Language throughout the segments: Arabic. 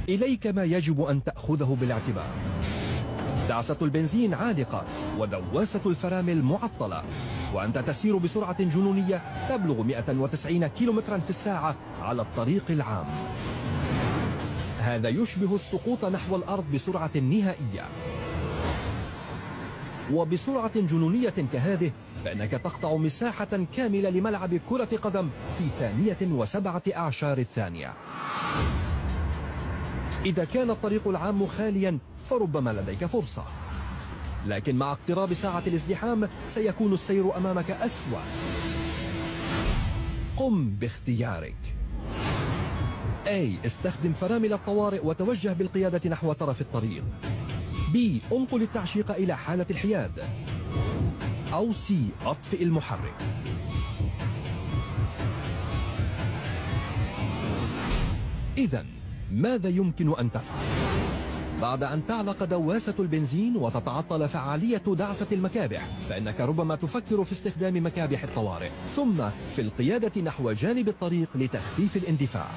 إليك ما يجب أن تأخذه بالاعتبار: دعسة البنزين عالقة ودواسة الفرامل معطلة، وأنت تسير بسرعة جنونية تبلغ 190 كيلومترا في الساعة على الطريق العام. هذا يشبه السقوط نحو الأرض بسرعة نهائية. وبسرعة جنونية كهذه فإنك تقطع مساحة كاملة لملعب كرة قدم في 2.7 ثانية. إذا كان الطريق العام خاليا فربما لديك فرصة، لكن مع اقتراب ساعة الازدحام سيكون السير أمامك أسوأ. قم باختيارك: A. استخدم فرامل الطوارئ وتوجه بالقيادة نحو طرف الطريق. B. انقل التعشيق إلى حالة الحياد. أو C. أطفئ المحرك. إذن ماذا يمكن أن تفعل؟ بعد أن تعلق دواسة البنزين وتتعطل فعالية دعسة المكابح، فإنك ربما تفكر في استخدام مكابح الطوارئ، ثم في القيادة نحو جانب الطريق لتخفيف الاندفاع.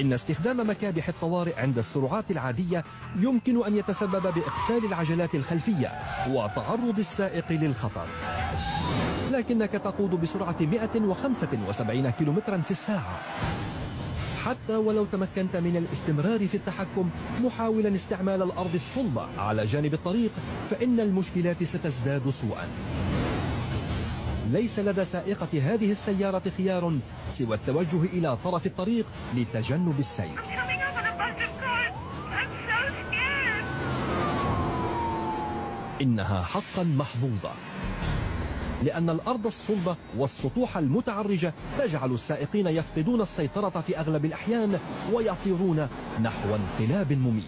إن استخدام مكابح الطوارئ عند السرعات العادية يمكن أن يتسبب بإقفال العجلات الخلفية وتعرض السائق للخطر، لكنك تقود بسرعة 175 كيلومترا في الساعة. حتى ولو تمكنت من الاستمرار في التحكم محاولا استعمال الأرض الصلبة على جانب الطريق، فإن المشكلات ستزداد سوءا. ليس لدى سائقة هذه السيارة خيار سوى التوجه إلى طرف الطريق لتجنب السير. إنها حقا محظوظة، لأن الأرض الصلبة والسطوح المتعرجة تجعل السائقين يفقدون السيطرة في أغلب الأحيان ويطيرون نحو انقلاب مميت.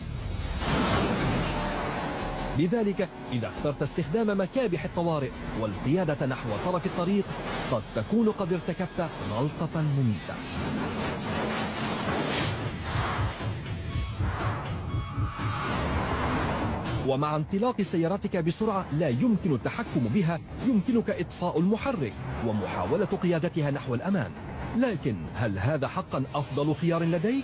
لذلك إذا اخترت استخدام مكابح الطوارئ والقيادة نحو طرف الطريق قد تكون قد ارتكبت غلطة مميتة. ومع انطلاق سيارتك بسرعة لا يمكن التحكم بها، يمكنك إطفاء المحرك ومحاولة قيادتها نحو الأمان. لكن هل هذا حقا أفضل خيار لديك؟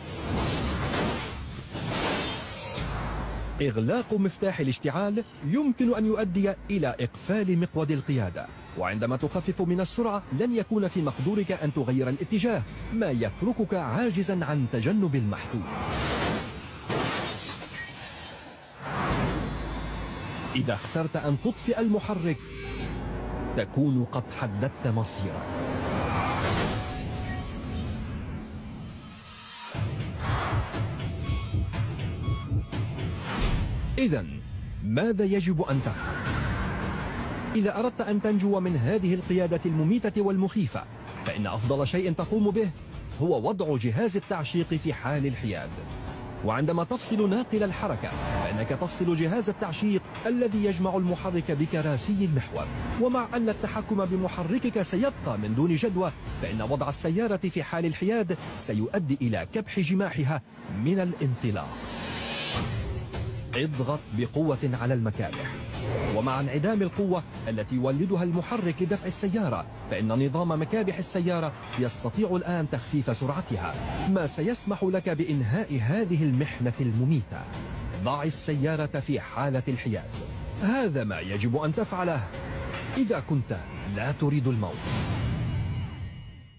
إغلاق مفتاح الاشتعال يمكن أن يؤدي إلى إقفال مقود القيادة، وعندما تخفف من السرعة لن يكون في مقدورك أن تغير الاتجاه، ما يتركك عاجزا عن تجنب المحتوم. إذا اخترت أن تطفئ المحرك تكون قد حددت مصيرك. إذن ماذا يجب أن تفعل؟ إذا أردت أن تنجو من هذه القيادة المميتة والمخيفة، فإن أفضل شيء تقوم به هو وضع جهاز التعشيق في حال الحياد. وعندما تفصل ناقل الحركة فإنك تفصل جهاز التعشيق الذي يجمع المحرك بكراسي المحور. ومع أن التحكم بمحركك سيبقى من دون جدوى، فإن وضع السيارة في حال الحياد سيؤدي إلى كبح جماحها من الانطلاق. اضغط بقوة على المكابح، ومع انعدام القوة التي يولدها المحرك لدفع السيارة، فإن نظام مكابح السيارة يستطيع الآن تخفيف سرعتها، ما سيسمح لك بإنهاء هذه المحنة المميتة. ضع السيارة في حالة الحياد. هذا ما يجب أن تفعله إذا كنت لا تريد الموت.